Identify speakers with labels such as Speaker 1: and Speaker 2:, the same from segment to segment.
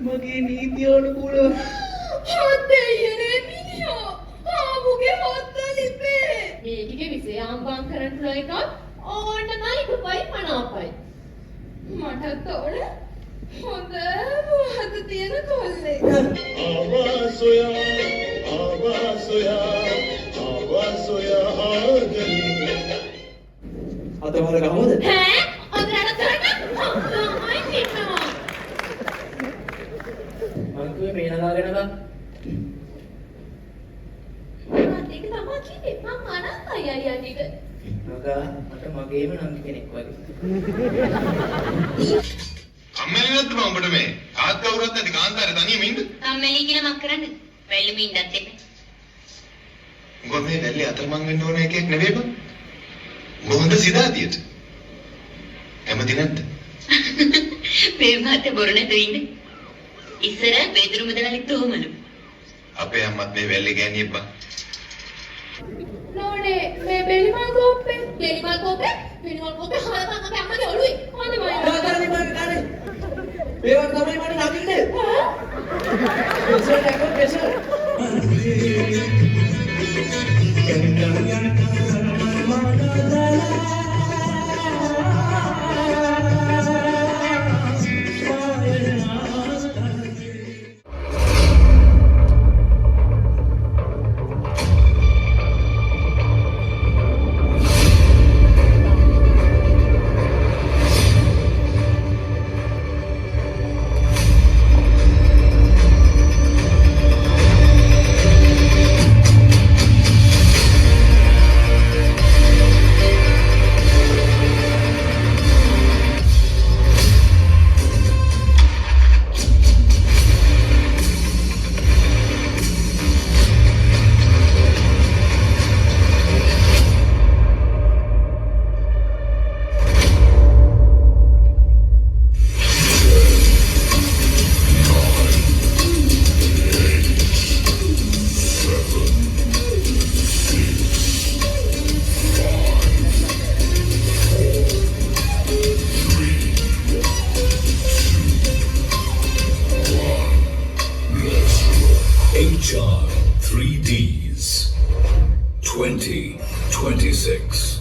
Speaker 1: මගේ නීතියානුකූලව
Speaker 2: හොද්දෙයනේ මිනිහා. ආමුගේ හොද්ද ලිපේ.
Speaker 3: මේකේ විෂයාම්බම් කරන්න පුළුවන් එකක් ඕන්නමයි දුපයි මනාපයි.
Speaker 2: මටත් ඕන හොඳ මොහොත තියෙන කොල්ලෙක්.
Speaker 1: අතවර ගහමද?
Speaker 3: ඈ අදරට කරන්න අම්මයි පිටනවා.
Speaker 1: මං කිව්වේ මේනලා ගැන ගන්න.
Speaker 3: ඒක තමයි කිව්වේ මම අනන්තයි අයියාටික.
Speaker 1: නගා මට මගේම නංගි කෙනෙක් වගේ.
Speaker 4: කම්මැලි නැද්ද මම ඔබට මේ? කාත් කවුරුත් නැති කාන්තාරේ තනියම ඉන්න?
Speaker 5: කම්මැලි කියලා මක් කරන්නේ? වැල්ලෙම ඉන්නත් එපා.
Speaker 4: උඹ මේ වැල්ලේ අතරමං වෙන්න ඕන එකෙක් නෙවෙයි බං. උඹ හොඳ සිතාතියට. කැමති නැද්ද?
Speaker 5: මේ මාතේ බොරු නැතුව ඉන්නේ. ඉස්සර බෙදරු මුදලාලිත් උවමලු.
Speaker 4: අපේ අම්මත් මේ වැල්ලේ ගෑණියෙක් බං.
Speaker 3: නෝනේ මේ බෙලිමල් කෝප්පේ හරපන් අපේ අම්මගේ ඔළුවේ. හොඳයි මම.
Speaker 1: දාගන්න මගේ කාරේ. මේවා තමයි මට නගින්නේ. ප්‍රෙෂර් එකක් ප්‍රෙෂර්.
Speaker 6: HR 3Ds 2026.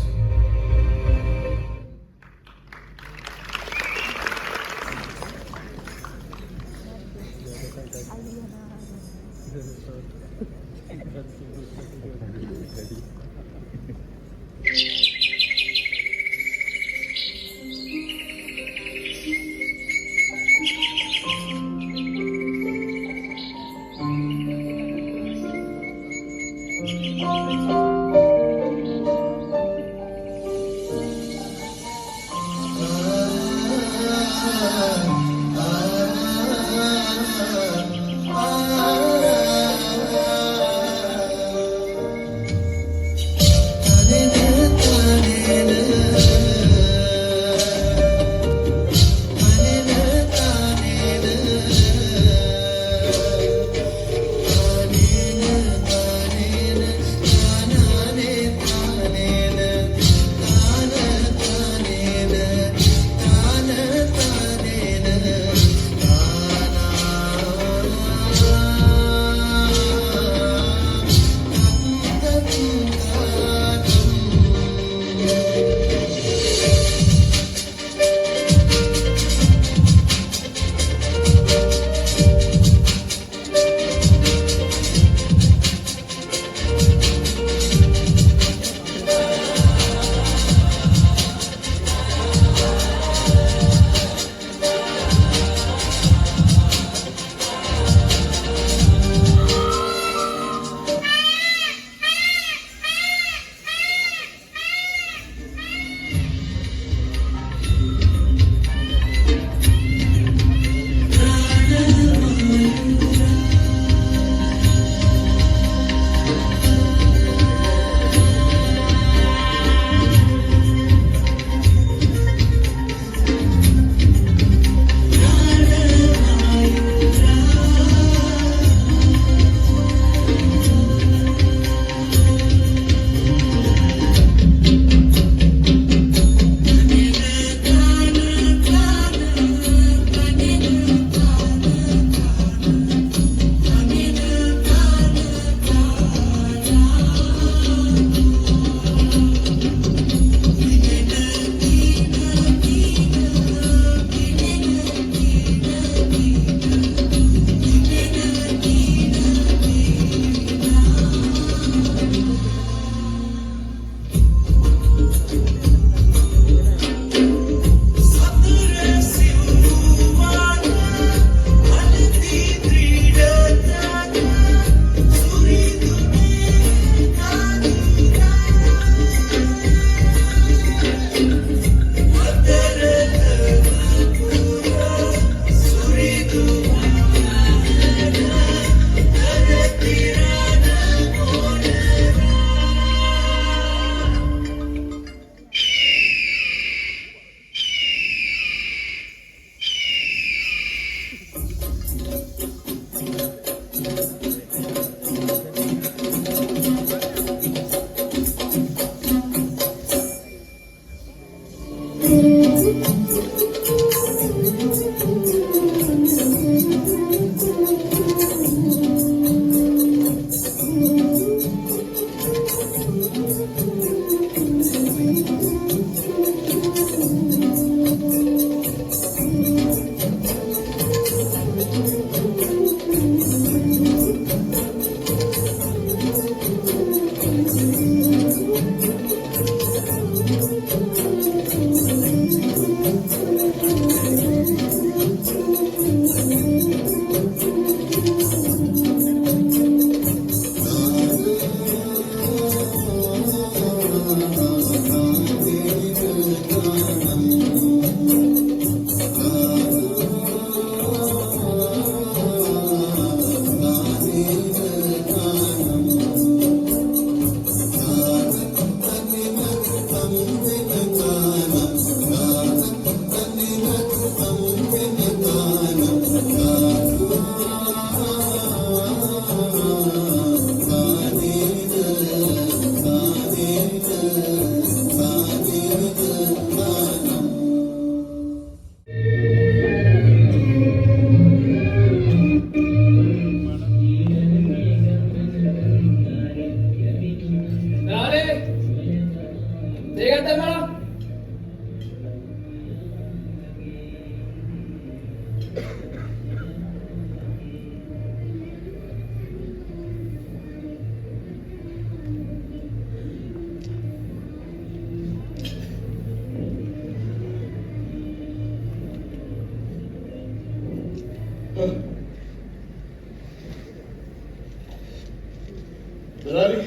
Speaker 1: දරාලි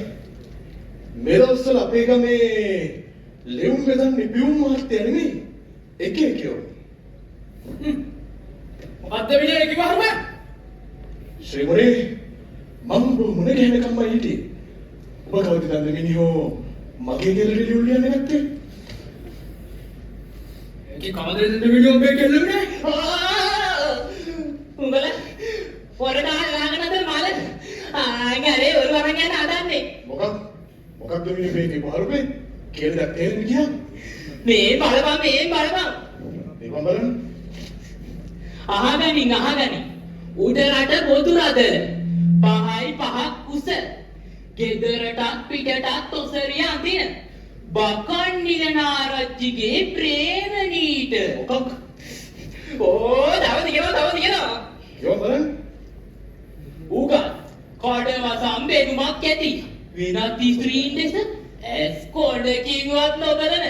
Speaker 1: මේ දවස්වල අපේ ගමේ ලෙවුම් බෙදන්නේ පියුම් මහත්තයා නෙමෙයි එකෙක්යෝ. මොකද්ද විදියට කිව්වහම? ශ්‍රීමණී මම මුණ ගැහෙනකම්ම හිටියේ. ඔබ කවුද දන්නේ මිනිහෝ මගේ ගෙදරට ලියුම් ලියන්න ගත්තේ? ඒකේ කවදද විඩියෝ මේ කෙල්ලුනේ?
Speaker 7: උඹලා පොරඩා ලාගෙන අතර මාල ආගරේ ඔර වරන් යන හදන්නේ
Speaker 1: මොකක්ද මේ බහරුනේ කියලා තේරෙන්නේ ගියා
Speaker 7: මේ බලපන්
Speaker 1: මේ බලන්න
Speaker 7: අහගනි උඩරට පොදු රද 5යි 5ක් උස ගෙදරටත් පිටටත් ඔසරිය අඳින බකන් නිලනාරච්චිගේ ප්‍රේමනීට
Speaker 1: මොකක්
Speaker 7: තව තියෙනවා
Speaker 1: යෝ බලන්න
Speaker 7: උගත් කඩවසම් බෙදුමක් ඇති වෙනත් ස්ත්‍රීන් ලෙස ඇස් කොඩකින්වත් නොබලන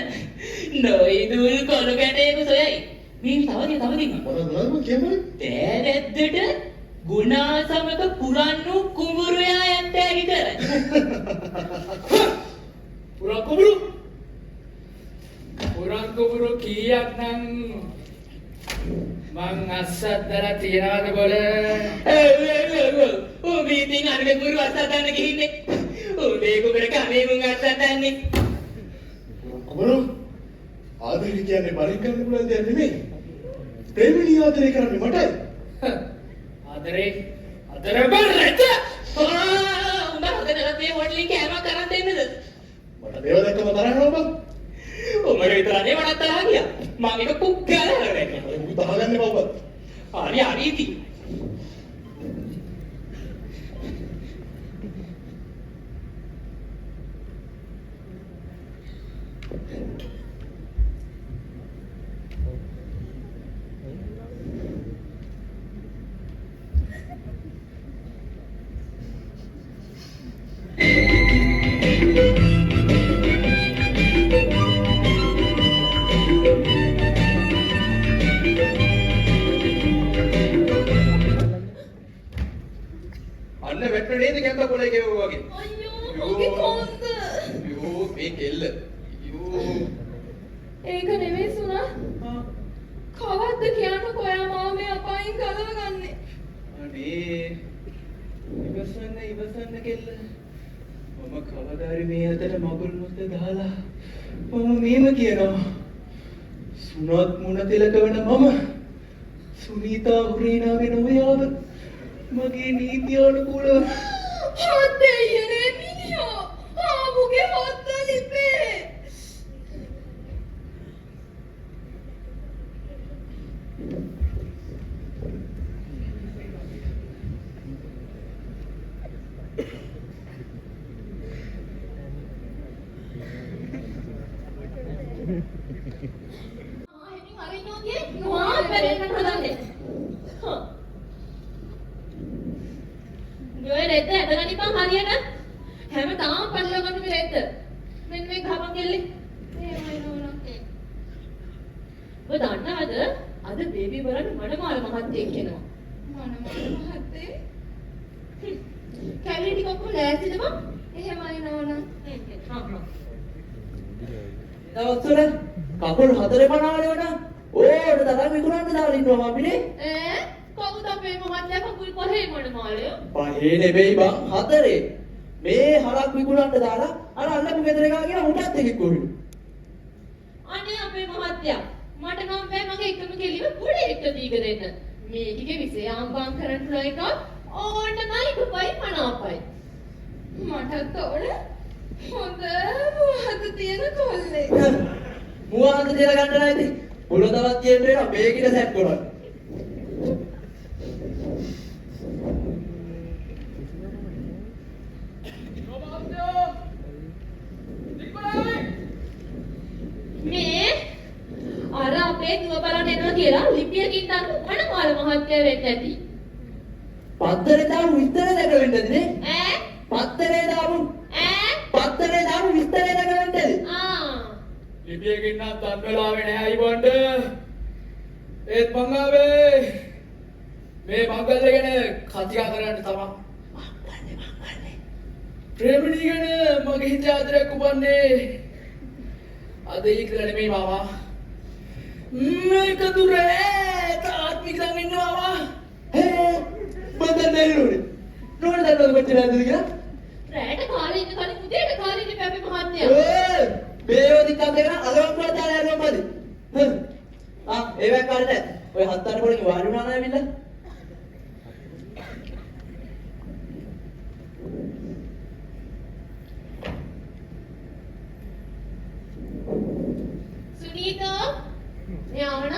Speaker 7: නොයිදුල් කොළු ගැටේකු සොයයි මේ තව තියෙනවා
Speaker 1: මොනවද කියන්නේ
Speaker 7: තෑරැද්දට ගුණාසමක පුරන්නු කුඹුරුයා යන්තෑගි කරයි
Speaker 8: පුරන් කුඹුරු කීයක් නම් මං අස්සද්දලා තියනවාද බොල
Speaker 7: උඹ ඉතින් අනික කුරු අස්සද්දන්න ගිහින්නේ උඹේ කුඹුර කමේ මුං අස්සද්දන්නේ
Speaker 1: කුඹුරු ආදරේ කියන්නේ බලින් කරන්න පුළුවන් දෙයක් නෙමෙයි ප්‍රේමණී ආදරේ කරන්නේ මටයි
Speaker 8: ආදරේ බරට
Speaker 7: උඹ හදනලා මේ හොටලින් කෑමක් කරන් දෙන්නද
Speaker 1: මට මේව දැක්කම තරහ යනවා බං
Speaker 7: උඹට විතරනේ වඩා තරහ ගියා මම එක කුක් ගාලා හරගන්නේ
Speaker 1: උඹ තහගන්නේ බවවත්
Speaker 7: හරි ඉතින්
Speaker 1: අන්න වැට්ට නේද කැම්බ කොලේ ගෙවුවා වගේ
Speaker 2: අයියෝ මගේ කොන්ද
Speaker 1: යෝ මේ කෙල්ල යෝ
Speaker 2: ඒක නෙමෙයි සුනා කවද්ද කියන්න කොයා මාව මේ අපායින් ගලවගන්නේ
Speaker 1: අනේ ඉවසන්න කෙල්ල මම කවදාරි මේ අතට මගුල් මුද්ද දාලා මම මේම කියනවා සුනත් මුණ තිලක වෙන මම සුනීතා උරීනාගේ නොවයාව මගේ නීතිය අනුකූලව
Speaker 2: හොද්දෙයනේ මිනිහෝ ආමුගේ හොද්ද ලිපේ
Speaker 3: හැමදාම පල්ලවගන්න මේ රෙද්ද. මෙන්න මේ ගහපන් කෙල්ලේ. ඔබ දන්නවද? අද බේබි වලට මනමාල මහත්තයෙක් එනවා.
Speaker 2: මනමාල මහත්තේ
Speaker 3: කැලේ ටික ඔක්කොම ලෑස්තිද බං?
Speaker 2: එහෙමයි නෝනා.
Speaker 7: දවස්වල කකුල් හතරේ පනාවලේ වුණා. ඕන තරම් විකුණන්න දාලා ඉන්නවා අපිනේ.
Speaker 3: කවුද අපේ මහත්තයා කකුල් පහේ මනමාලය?
Speaker 7: පහේ නෙමෙයි බං හතරේ. මේ හරක් විකුණන්න දාලා අර අල්ලපු ගෙදර එකා ගියා උටත් එකෙක් කොහේ.
Speaker 3: අනේ අපේ මහත්තයා මට නම් බෑ මගේ එකම කෙලිව පොඩි එක දීගෙන දෙන්න. මේ ටිකේ විසයාම්බම් කරන්න පුළුවන් එක ඕන්න නයි දුපයි මනාපයි.
Speaker 2: මටත් ඕන හොඳ මුවහත තියෙන කොල්ලෙක්.
Speaker 7: මුවහත තියලා ගන්න නැති. පොළොතවත් කියන්න වෙනවා මේකිට සැට් කරන්න.
Speaker 3: මේ අර අපේ දුව බලන්න එනවා කියලා ලිපියකින් දාන්න මනමාල මහත්තයා වෙන්න ඇති.
Speaker 7: පත්තරේ දාමු විස්තරේ දැක වෙන්නද නේ?
Speaker 3: ඈ
Speaker 7: පත්තරේ දාමු විස්තරේ දැක වෙන්නද?
Speaker 8: ලිපියකින් නම් තන් වෙලාවේ නැහැ අයිබොන්ඩ. ඒත් මං ආවේ මේ මංගල්‍ය ගැන කතිකා කරන්න තමයි. ප්‍රේමණී ගැන මගේ හිතේ ආදරයක් උපන්නේ අද ඉක්ලා නෙමෙයි මාමා. මේක දුරේ තාත්මික දන් ඉන්න මාමා.
Speaker 7: හේ බඳ නෙළුනේ. නෝන දන්නවද කොච්චර ඇද්ද කියලා?
Speaker 3: රැට කාලේ ඉන්න කලින් උදේට කාලේ ඉන්න අපේ මහත්තයා.
Speaker 7: බේවදි කන්දේ කරා අලවම් වල දාලා යනවා මදි. ඒවැ කාලේ නෑ. ඔය හත් අට පොලකින් වාඩි වුණා නෑ ඇවිල්ලා.
Speaker 3: සුනීතා මේ ආවන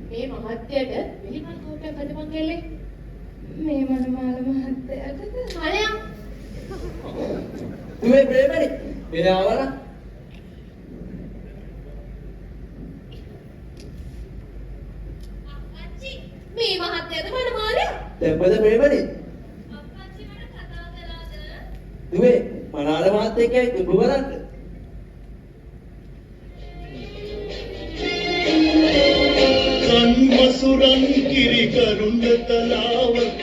Speaker 3: මේ මහත්තයාට පිළිමල් කෝපයක් අද මං ගෙල්ලේ.
Speaker 2: මේ මනමාල මහත්තයාටද?
Speaker 3: හරයක්.
Speaker 7: දුවේ ප්‍රේමනේ. මේ ආවන
Speaker 3: අප්පච්චි මේ මහත්තයාද මනමාලයා?
Speaker 7: දැම්මද ප්‍රේමනේ?
Speaker 3: අප්පච්චි මට කතා කළාද?
Speaker 7: දුවේ මනාල මහත්තයෙක් ඇවිත් දුබ බලන්න.
Speaker 9: මසුරන් කිරි කරුණ තලාවක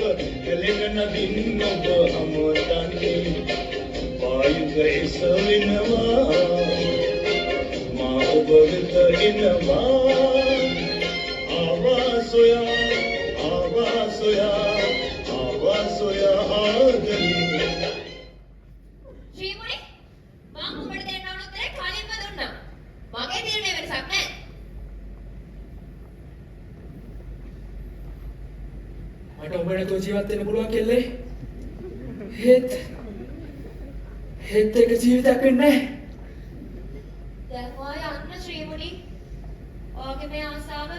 Speaker 9: එළෙන නදින් ඔබ හමුවතන්නේ වායුව එසවෙනවා මා ඔබ වෙත එනවා ආවාසොයා ආදරේ
Speaker 3: ශ්‍රීමුනි මම ඔබට දෙන්න ඕන උත්තරේ කලින්ම දුන්නා. මගේ තීරණය වෙනසක් නැහැ.
Speaker 8: මට ඔබ නැතුව ජීවත් වෙන්න පුළුවන් කෙල්ලේ. හෙත් එක ජීවිතයක් වෙන්නේ නැහැ.
Speaker 3: දැන් ඔය යන්න ශ්‍රීමුනි. ඔයගේ මේ ආසාව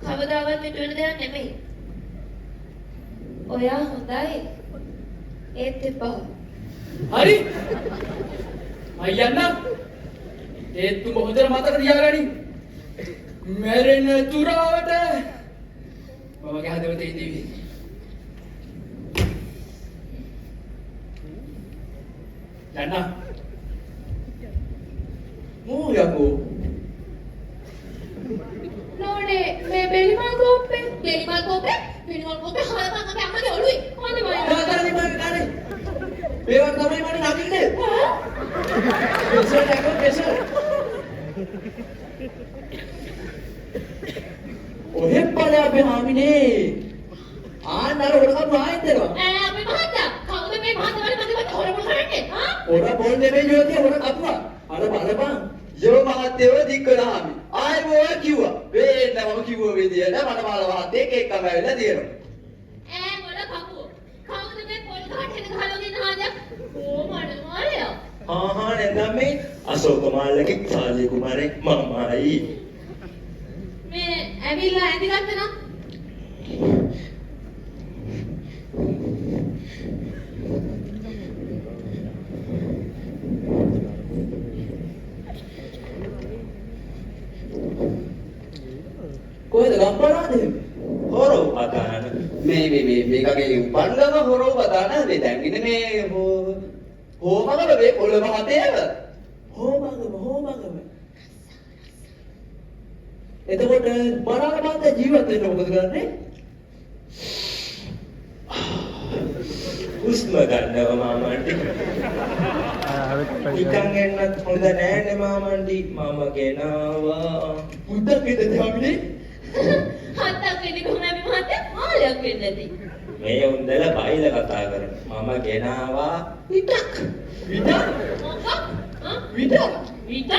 Speaker 3: කවදාවත් පිට වෙන දෙයක් නෙමෙයි. ඔයා හොඳයි. ඒත් එපා.
Speaker 8: හරි. මම යන්නම්. ඒත් තුඹ හොඳට මතක තියාගනි. මැරෙන තුරාවට මමගේ හදවතේ ඉඳීවි. යන්න.
Speaker 7: මූ යකෝ.
Speaker 2: නෝනේ මේ බෙලිමල් කෝප්පේ
Speaker 3: පිළිමල් කෝපේ හලපන් අපේ අම්මගේ ඔළුවේ. හොඳයි මම.
Speaker 7: දාතරේ මම කානේ. මේවා තමයි මට නගින්නේ. ප්‍රෙෂර්. ඔහෙ පළේ අපේ හාමිනේ. ආන්නර ඔලකම් ආයෙත් දෙනවා.
Speaker 3: අපේ මහත්තයා කවුද මේ මහත්තයා මගේ හොරමුණ කරන්නේ?
Speaker 7: ඔර බෝල් දෙමේ ජෝතිය ඔර කපුවා. අර බලපන්.
Speaker 1: යෝ මහත්තයව දික් කළාමි. ආයි මොවා කිව්වා. වෙන්න මම කිව්ව විදියට මනමාල මහත්තයෙක් එක්කම ඇවිල්ලා තියෙනවා.
Speaker 3: මොන කපුව? කවුද මේ පොල් කාටේද ගහලගෙන ආද? ඕ මනමාලයා.
Speaker 9: නැත්නම් මේ අශෝක මාල්ලගේ සාලේ කුමාරේ මමයි.
Speaker 3: මේ ඇවිල්ලා ඇඳගත්ත නම්
Speaker 7: කොහෙද ගම්පරාද
Speaker 1: හොරව පදාන මේකගේ උපන්ගම හොරව පදාන මේ දැන් ඉන්නේ මේ හෝමගම මේ කොළඹ හතේව
Speaker 7: හෝමගම එතකොට බරාල මාත්‍ය ජීවත් වෙන්න මොකද කරන්නේ?
Speaker 9: හුස්ම ගන්නවා මාමන්ටි. නිකන් එන්නත් හොඳ නෑනේ මාමන්ටි. මම ගෙනාවා.
Speaker 7: මුද්දක් වෙද දෙවන්නේ?
Speaker 3: හත්තක් වෙන්නේ කොහොමද මේ මහත්තයා? මාළයක් වෙන්නේ නැති.
Speaker 9: මේ උන්දලා බයිලා කතා කරන. මම ගෙනාවා
Speaker 7: විතක්. විතක්?
Speaker 3: මොකක්?
Speaker 7: විතක්.
Speaker 3: විතක්?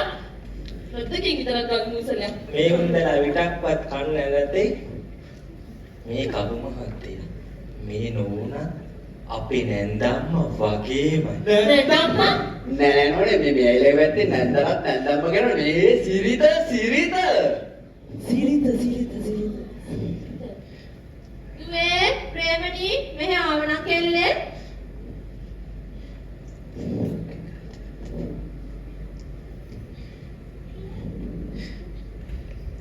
Speaker 3: රොද්දකින් විතරක් ගන්න මුසලයක්.
Speaker 9: මේ උන්දලා විතක්වත් කන්නේ නැතේ. මේ කබු මහත්තයා. මේ නෝන අපේ නැන්දම්ම වගේමයි.
Speaker 3: නැදම්ම
Speaker 7: නෑ නෝනේ මේ ඇයිලේ වැත්තේ නැන්දලත් නැන්දම්ම කියන මේ සිරිත.
Speaker 3: දුවේ ප්‍රේමණී මෙහෙ ආවන කෙල්ලේ.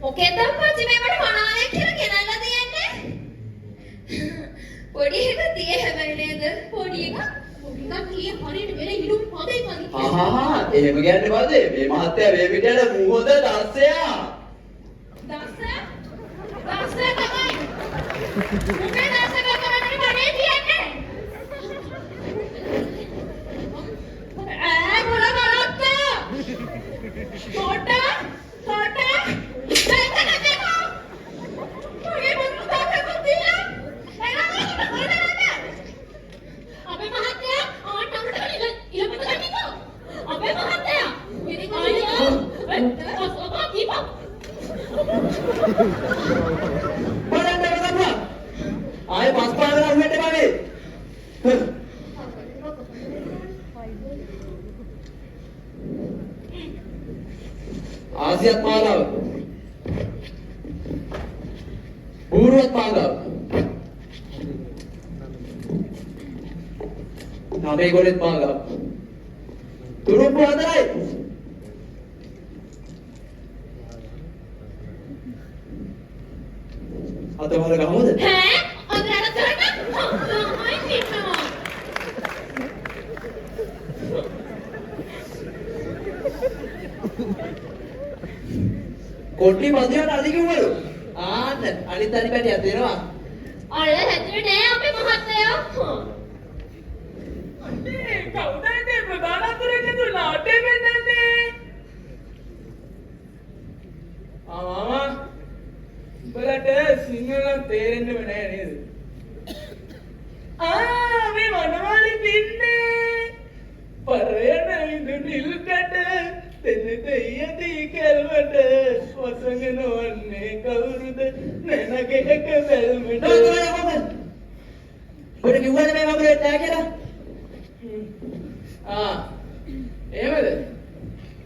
Speaker 3: මොකේද අප්පච්චි මේ මට මනාලේ කියලා ගෙනල්ලා තියන්නේ? පොඩි එක තියේ හැබැයි නේද? පොඩි එකක් තියේ හරියට වෙල ඉලුම් පදේ වගේ.
Speaker 7: එහෙම කියන්නේ මොකද? මේ මහත්තයා මේ පිටේට මොහොත දස්සයා.
Speaker 3: දස්ස තමයි. උඹේ දස්ස කරන්නේ මනේ තියන්නේ. මොන කරත්තා? තෝට
Speaker 7: ආයේ පස් පාරක් වෙන්න බෑ. ආසියත් මාලාව. බූරුවත් මාලාව. නබේ ගොඩෙත් මාලාව. තුරුප්පු හතරයි. අතවල ගමුද?
Speaker 3: ඈ අදට කරන්න මමයි ඉන්නවා.
Speaker 7: කොට්ටි මදියට අලි කිව්වලු. ආන්න අනිත් අලි පැටියක් දෙනවා.
Speaker 3: අර හැදුවේ නෑ අපේ මහත්තයා.
Speaker 8: අනේ කවුද මේ ප්‍රධාන අතුරේ නාට්‍ය වෙන්නන්නේ? මාමා උඹලට සිංහල තේරෙන්නම නෑ නේද? මේ වනමාලි පින්නේ පරයන ඉඳු නිල්කට තෙනතෙයදී කෙල්වට වසඟන වන්නේ කවුරුද නැනගේ එක බැල්මට
Speaker 7: ඔබට කිව්වද මේ වගේ නෑ කියලා?
Speaker 8: එහෙමද?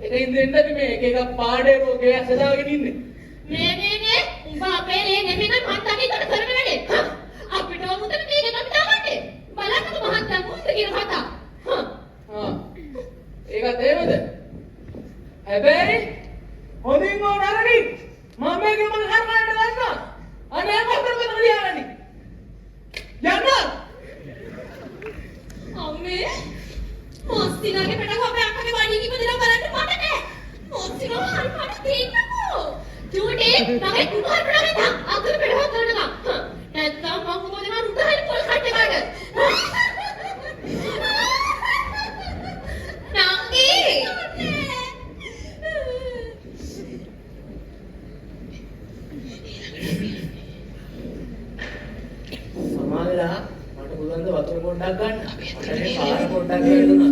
Speaker 8: ඒකින් දෙන්නද මේ එක එක පාඩේ රෝගේ අසදාගෙන ඉන්නේ?
Speaker 3: නේ උඹ අපේ නෙමෙයි නම් මහත්තයාගේ තන කරන වැඩේ. අපිට වමුතට මේක නම් දාන්නේ. බලන්නකො මහත්තයා මුස්ත කියන කතා.
Speaker 8: ඒකත් එහෙමද? හැබැයි හොඳින් ඕන අරගෙන මම මේකේ මම හරවන්න ගන්නවා. අනේ මහත්තයා මොකද ලියන්නේ? යන්න!
Speaker 3: අම්මේ මොස්තිනාගේ පැටව අපේ අක්කගේ වඩියක ඉපදලා බලන්න මට නෑ. මොස්තිනා හරි මට දෙන්නකෝ. චූටි මගේ කුමාර ප්‍රණාමය අක්කගේ පැටව කරනවා. නැත්තම් මම මොකද මම උඩහින් පොල් කට් එකකට. නංගි
Speaker 8: සමාවෙලා මට පුළුවන් ද වතුර පොඩ්ඩක් ගන්න. මට මේ පාර පොඩ්ඩක් වැදුනා.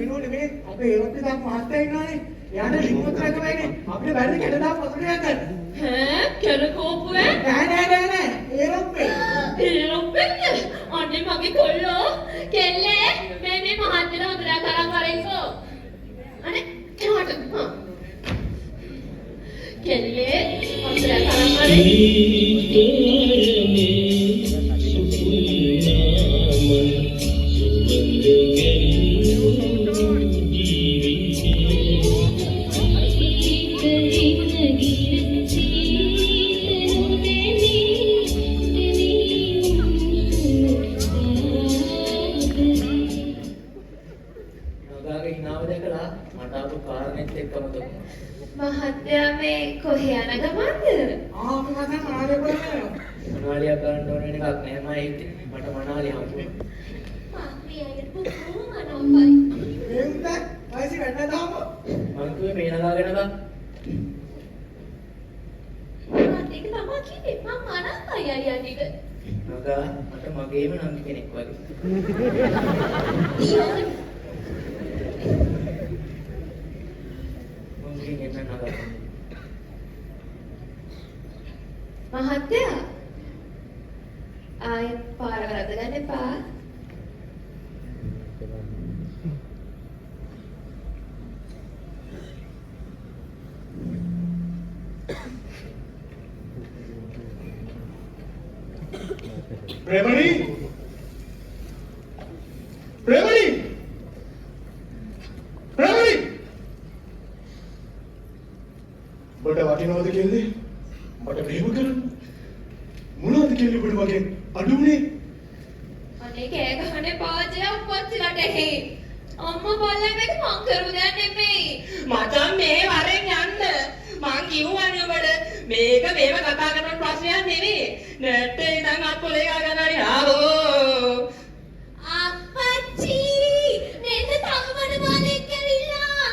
Speaker 1: එනෝනේ මේ අපේ ඒවත් එකක් මහත්තයා ඉන්නවනේ. එයාට රිමෝට් එක වෙන්නේ. අපිට බැරි කැඩදා වතුරයක් ගන්න.
Speaker 3: ඈ කෙලකෝපුවේ
Speaker 1: නෑ. ඒරොප්පේ.
Speaker 3: ඒරොප්පේ අනේ මගේ කොල්ලෝ කෙල්ලේ මේ මහත්තයා හොදලා කරන් කරයිකෝ. අනේ එහාට කෙල්ලේ හොදලා කරන් මහත්තයා
Speaker 2: මේ කොහේ යන ගමන්ද?
Speaker 8: අපි මතන මනාලිය බලන්න.
Speaker 7: මනාලිය ගන්න ඕන එකක් නෑ මම හිතේ. මට මනාලිය හම්බුනේ.
Speaker 3: මේ අයට පුදුම අනම්බයි.
Speaker 8: එන්ද වයිසි වැඩ දාම.
Speaker 7: මං කිව්වේ මේ නගාගෙන ගන්න.
Speaker 3: ඒක තමයි කිව්වේ මම අනම්බයි අයියා ටික.
Speaker 7: නගා මට මගේම නම් කෙනෙක් වගේ. මං කියන්නේ නගා.
Speaker 2: මහත්තයා ආයෙත් පාර වරද ගන්න එපා.
Speaker 1: ප්‍රේමණී ප්‍රේමණී ප්‍රේමණී බඩ වටිනවද කියන්නේ මට ප්‍රේම කරන්න මොනවද කියන්නේ බඩ වගේ අඩුනේ
Speaker 2: අනේ කෑ ගහන්නේ පාජය අප්පච්චිලට එහෙ. අම්මා බලලා මේක මං කරු දෙයක් නෙමෙයි.
Speaker 8: මචං මේ වරෙන් යන්න. මං කිව්වනේ ඔබට මේක මේව කතා කරන ප්‍රශ්නයක් නෙවෙයි. නැට්ටේ ඉඳන් අත්පොලේ ගාගෙන හරි ආවෝ.
Speaker 3: අප්පච්චි නේද තවමන මාලෙක් ඇවිල්ලා.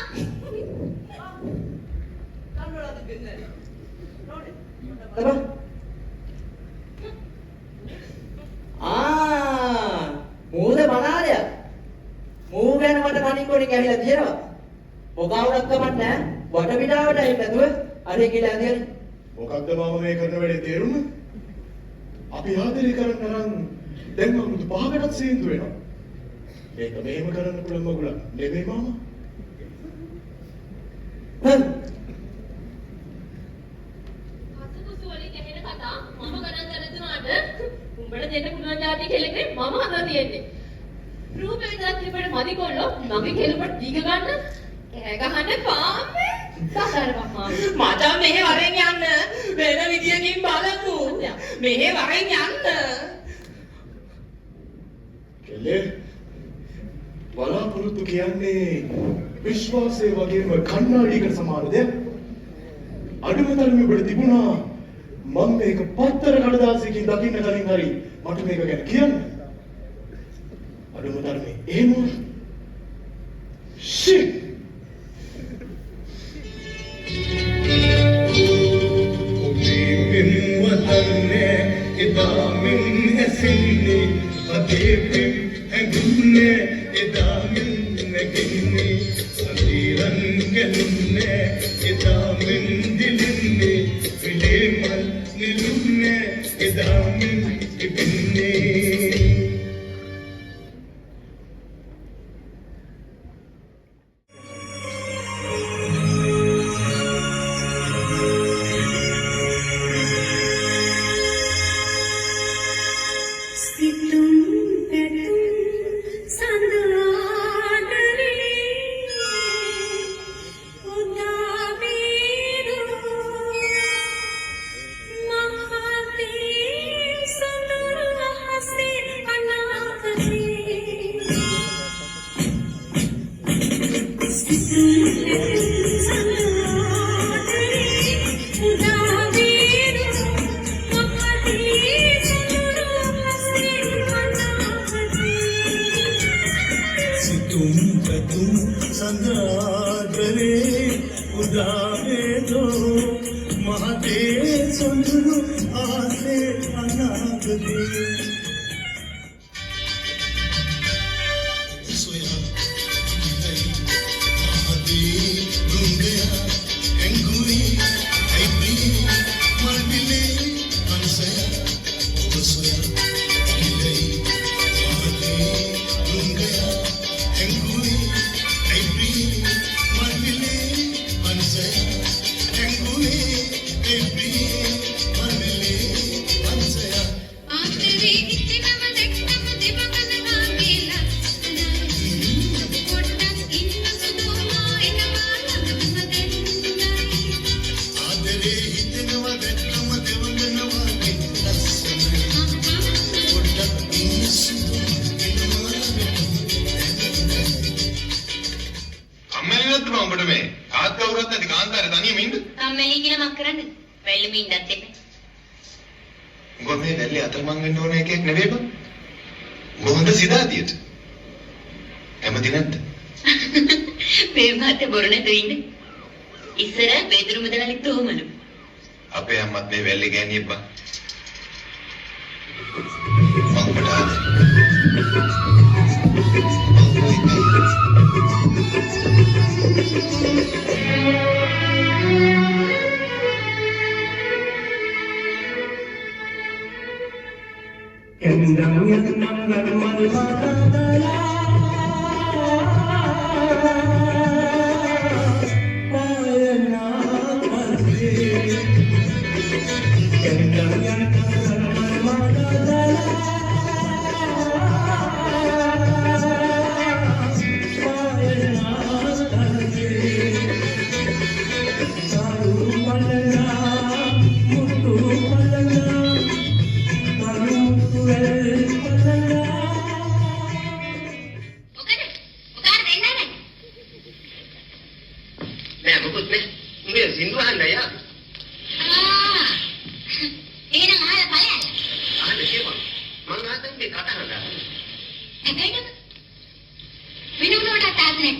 Speaker 7: මූද මනාලිය. මූ ගැන මට කණින් කොටින් ඇවිල්ලා තියෙනවා. මොකවුනක් කමක් නැහැ. වටපිටාවට ඇවිත් නැතුව අරේ කියලා ඇදියනේ.
Speaker 1: මොකක්ද මාම මේ කරන වැඩේ තේරුම අපි ආදරය කරන්න නම් දැන් අවුරුදු 5කටත් සීන්දු වෙනවා මේක මෙහෙම කරන්න පුළුවන් මගුලක් නෙමෙයි මාමා
Speaker 3: අසුසු වලින් ඇහෙන කතා මම ගණන් ගන්නතුනාට උඹට දෙන්න පුළුවන් જાති කෙලෙකේ මම හදලා තියෙන්නේ. රූපේ විතරක් තිබ්බට මදි කොල්ලෝ මගේ කෙලුමට දීග ගන්න කෑ ගහන්න පාම්මේ. සතරපා
Speaker 8: මචං මෙහෙ වරෙන් යන්න. වෙන විදියකින් බලමු. මෙහෙ වරෙන් යන්න.
Speaker 1: කෙල්ලේ බලාපොරොත්තු කියන්නේ විශ්වාසය වගේම කණ්ණාඩියකට සමාන දෙයක්. අඩුම තරමේ ඔබට තිබුණා මම මේක පත්තර කඩදාසියකින් දකින්න කලින් හරි මට මේක ගැන කියන්න. අඩුම තරමේ එහෙම shit
Speaker 5: ඉන්නත් එපා.
Speaker 4: උඹ මේ වැල්ලේ අතරමං වෙන්න ඕන එකෙක් නෙවෙයි බං. උඹ හොඳ සිතාතියට. කැමති නැද්ද?
Speaker 5: ප්‍රේමාත බොරු නැතුව ඉන්න. ඉස්සර වේදුරු මුදලාලි තෝමලු.
Speaker 4: අපේ අම්මත් මේ වැල්ලේ ගෑණියෙක් බං. මං ඔබට ආදරේ.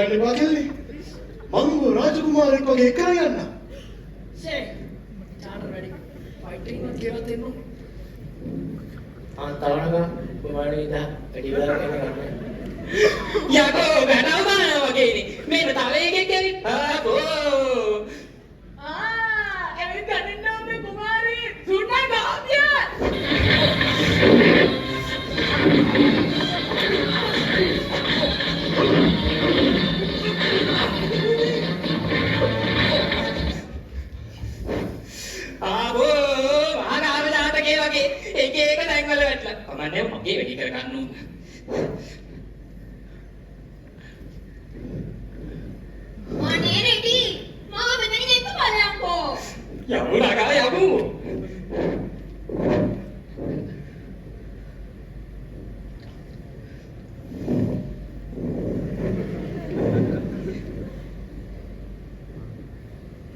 Speaker 4: යන්න එපා කියලා. මම රාජකුමාරයෙක් වගේ එකලා යන්න.
Speaker 8: ෂේ චාටර් වැඩි ෆයිටින් එකක් කියලා දෙන්න
Speaker 7: තවනක කුමාරී ඉදා වැඩි වෙලා කරන්නේ.
Speaker 8: යකෝ ගණවනවා වගේනේ මේක තව එකෙක් ඇවිත් ආපෝ ඇවිත් ගන්න ඕනේ කුමාරී සුණා ගාමියා ආපෝ මහානාම ජාතකයේ වගේ එක එක තැන්වල වැටලා කමන්නේ මගේ වැඩි කර ගන්න ඕන
Speaker 3: අනේ රෙඩි මාව මෙතනින් එක්ක බලයන්කෝ
Speaker 8: යමු නගා යමු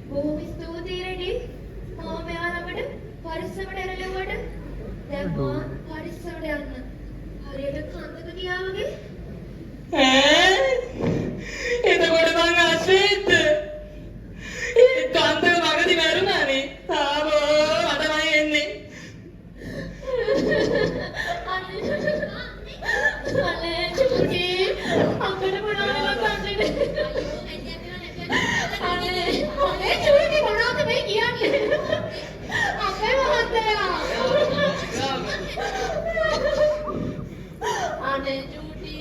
Speaker 3: බොහොම ස්තුතියි රෙඩි මාව මෙයා ළඟට පරිස්සමට එරලෙව්වට දැන් මා පරිස්සමට යන්න හරියට කන්දක ගියා වගේ
Speaker 8: එතකොට මං ආශ්‍රේත ඒ කන්ද මගදී මැරුණානේ ආවෝ මටමයි එන්නේ
Speaker 3: අනේ චුටි අම්මට මොනවද කන්නේ අනේ චුටි මොනවද මේ කියන්නේ අපේ මහත්තයා අනේ චුටි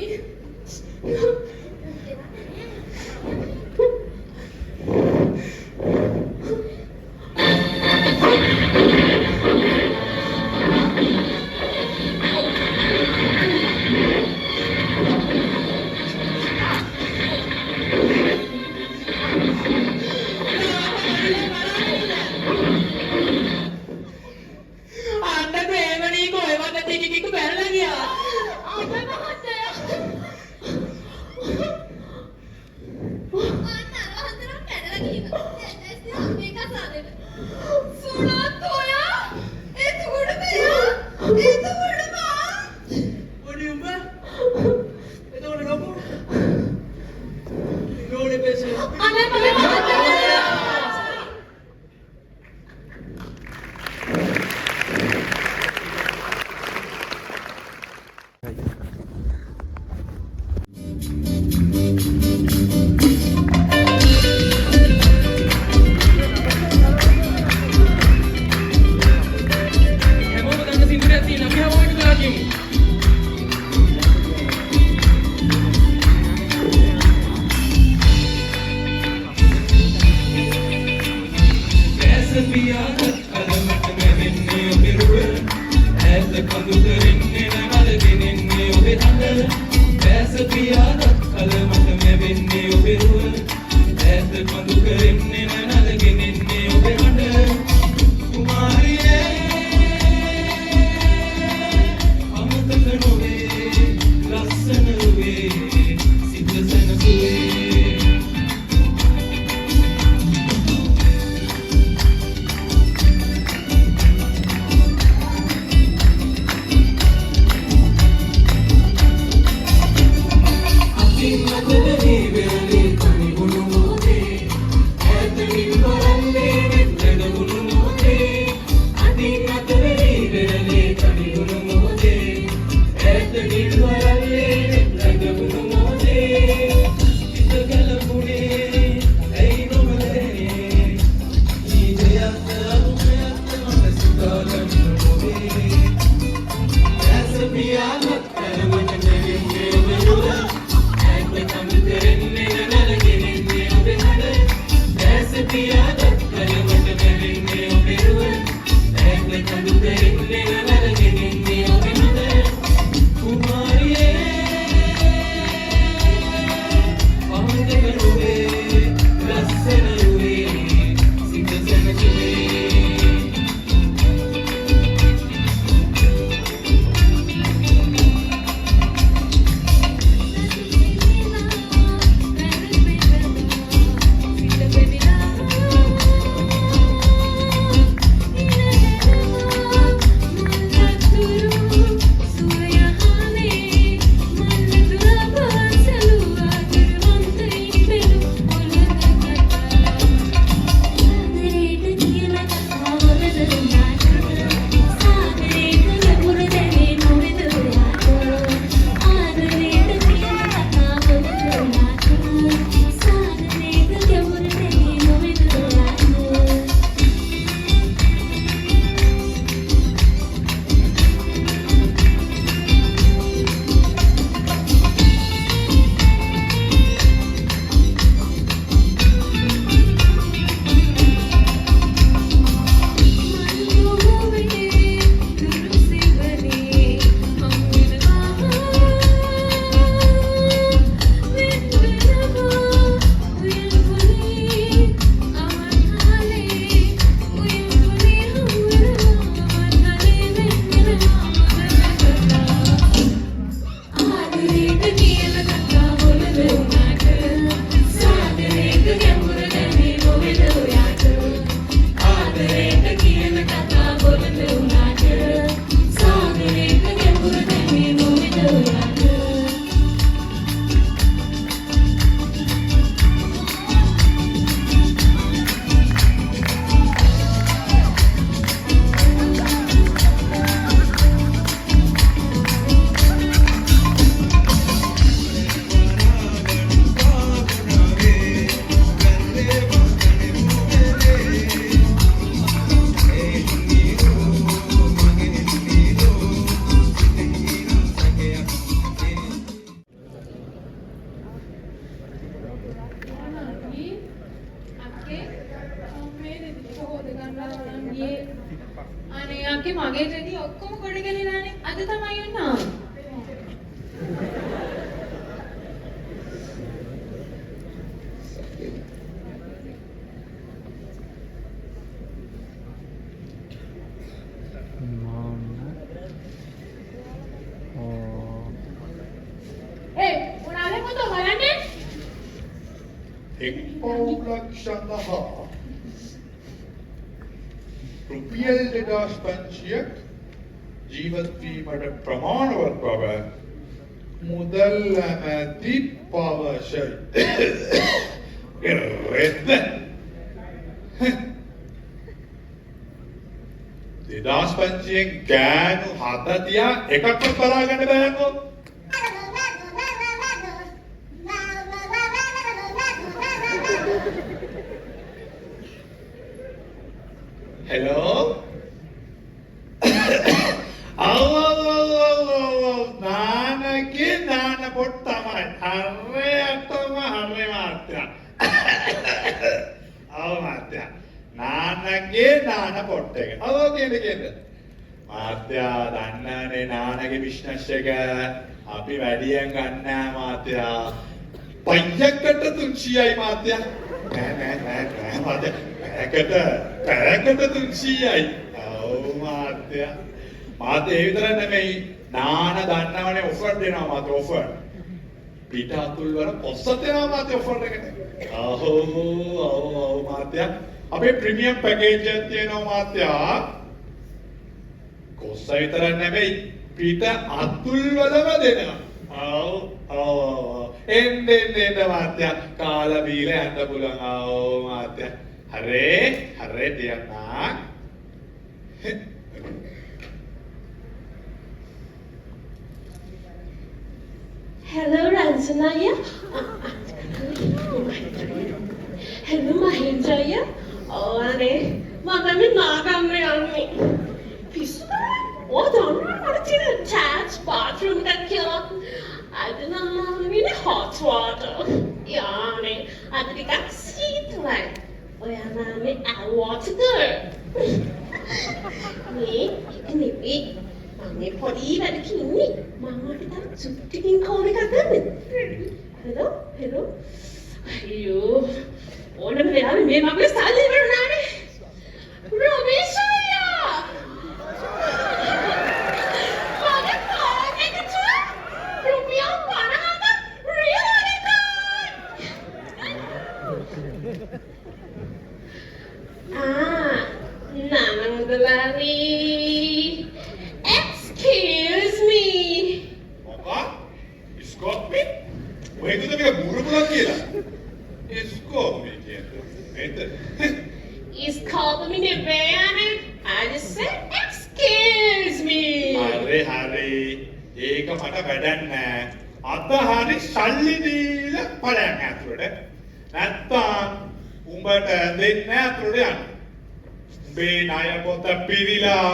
Speaker 8: අන්න ප්‍රේමණී කොහෙවත් නැති කිකු පැනලා ගියා
Speaker 3: අපේ මහත්තයා අන්න පැනලා ගිහින් මේක සාදෙන්න සුණත් ඔයා එතකොට මෙයා එතකොට මා
Speaker 1: පොඩි උඹ එතකොට ලොකු නෝනේ පෙසේ
Speaker 3: අනේ මගේ මහත්තයා
Speaker 8: හැමෝම දන්න සින්දුවක් තියෙනවා අපි හැමෝම එකතු වෙලා කියමු
Speaker 2: මගේ රෙදි ඔක්කොම කොට ගෙනිලානේ. අද තමයි උනා.
Speaker 3: උනාලේ මොකද බලන්නේ?
Speaker 10: එක් පවුලක් සඳහා රුපියල් 2500ක් ජීවත් වීමට ප්‍රමාණවත් බව මුදල් ඇමති පවසයි. රෙද්ද 2500න් ගෑනු හත තියා එකක්වත් බලා ගන්න බෑකෝ. Hello? නානගේ නාන පොත් තමයි. හරියටම හරි මාත්‍යා. මාත්‍යා. නානගේ නාන පොත් එක. කියන්න. මාත්‍යා දන්නනේ නානගේ බිස්නස් එක අපි වැඩියෙන් ගන්නෑ මාත්‍යා. පඤ්ඤකට 300යි මාත්‍යා. නෑ මාත්‍යා. පැයකට 300යි. ඔව් මාත්‍යා. මාත්‍යා ඒ විතර නෙමෙයි. නාන දන්නවනේ ඔෆර් දෙනවා මාත්‍යා ඔෆර්. පිට අතුල් වල පොස්ස දෙනවා මාත්‍යා ඔෆර් එකට. ඔව් මාත්‍යා. අපේ ප්‍රීමියම් පැකේජ් එකක් තියෙනවා මාත්‍යා. කොස්ස විතර නෙමෙයි. පිට අතුල් වලම දෙනවා. ඔව්. එන්න මාත්‍යා. කාලා බීලා යන්න පුළුවන්. ඔව් මාත්‍යා. හරේ දෙයන්නා.
Speaker 3: Hello Ranjanaya. Hello Mahendraya. අනේ මම නාගම්මේ යන්නේ. පිස්සුද? ඔය දන්නවද මට තියෙන ටැච් bathroom එකක් කියලා? අද නම් මම ඉන්නේ hot water. යානේ අද ටිකක් සීතලයි. ඔයා මාමේ water girl. මේ ඒක නෙවෙයි. මම පොඩි වැඩකින් ඉන්නේ. මම ටිකක් චුට්ටිකින් කෝල් එකක් ගන්න. හෙලෝ. අයියෝ. ඕනම වෙලාවෙ මේ මගේ සල්ලි ඉවරනානේ. රමේෂ් අයියා. මගේ ෆෝන් එකට රුපියල් 50ක් රියල් එකක්. Nanandalani. Excuse me.
Speaker 10: What? Escort me? Where do they go? Murmula kila. Escort me kila.
Speaker 3: Escort me ne bayane. I just said excuse me.
Speaker 10: Hare. ඒක මට වැඩක් නෑ. අත හරි සල්ලි දීලා පලයන් ඇතුළට. නැත්තම් උඹට දෙන්නේ නෑ ඇතුළට යන්න. උඹේ ණය පොත පිරීලා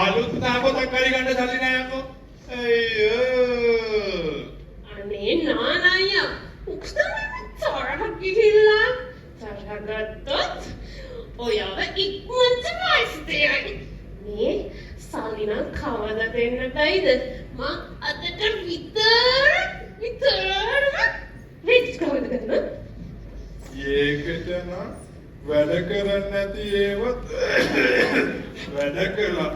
Speaker 10: අලුත් ණය පොතක් හරි ගන්න සල්ලි නෑ යකෝ. අයියෝ.
Speaker 3: අනේ නානයියා. උක්ස්තම තරහ ගිහිල්ලා තරහගත්තොත් ඔයාව ඉක්මනට වයිස්තේයි. මේ සල්ලි නම් කවද දෙන්න බැයිද? මං අදට විතරම රිච් කවද කරනවා?
Speaker 10: ඒකට නම් වැඩ කරන්නේ නැති ඒවත් වැඩ කළා.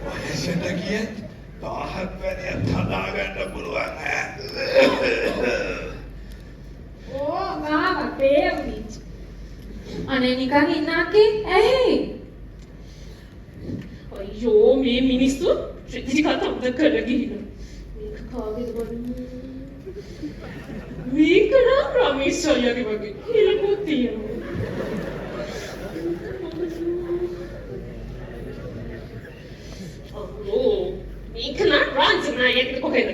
Speaker 10: වයසට ගියත් 17 වැනියත් හදාගන්න පුළුවන් ඈ.
Speaker 2: ඕ මාව favorite. අනේ නිකන් ඉන්නකේ ඇයි?
Speaker 3: අයියෝ මේ මිනිස්සු ටිකක් අම්ද කරලා ගිහින්. මේක කාගේද බලන්න. මේක නම් රමේෂ් අයියාගේ වගේ හිලකුත් තියෙනවා. Oh, මේක නම් රාජ්‍යනා යෙක්ද කොහෙද?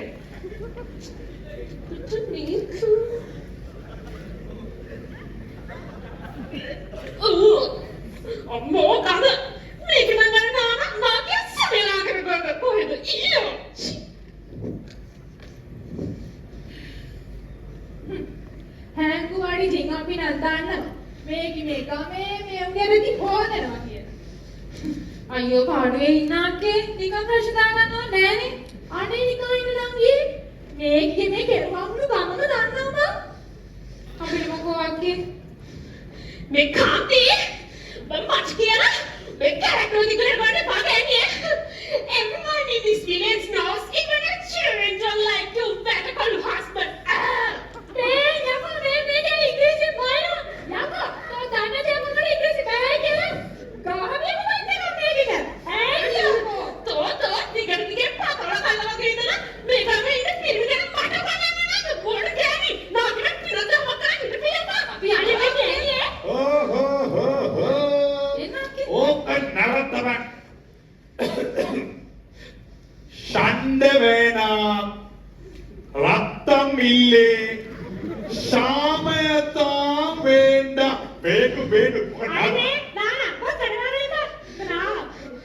Speaker 3: මේක. අම්මෝ කන මේක නම් ගන්න මාගේ සමෙලා කරගන්න කොහෙද? ඊයෝ.
Speaker 2: හැංගුවාඩි ජින් අපි නම් දන්නවා. මේක මේ උගේ රෙදි හොදනවා කියලා. අයියෝ පාඩුවේ ඉන්න අක්කේ නිකන් ප්‍රශ්න දාගන්නව නෑනේ. අනේ නිකන් ඉන්න ළඟියේ මේ කෙනේ කෙරුවම්ලු ගමන දන්නවම. අපිට මොකෝ අක්කේ
Speaker 3: මේ කාන්ති මම මට කියලා මේ කැරක්ටර් දිගට ගන්න පාගන්නේ. Everyone in this village knows even the children don't like to better call husband.
Speaker 2: මේ යකෝ මේ ඉංග්‍රීසි බලනවා. යකෝ තෝ දන්නේ නැහැ මොකද ඉංග්‍රීසි බෑ කියලා. ගාමිය මොකක්ද මේකද? යකෝ
Speaker 3: තෝ දිගට පාතල කල්ලා වගේ ඉඳලා මේ ගමේ ඉන්න පිළිවෙල මට බලන්න නේද? පොඩ ගෑණි නාගෙන පිරද මකා හිටපියා. අපි අනේ මේ
Speaker 10: ඕකන් නරත්තමක් ෂණ්ඩ වේනා රත්තම් ඉල්ලේ ශාමයතාම් වේണ്ട බේඩු
Speaker 3: අනේ නානා කොතන වරේද? නා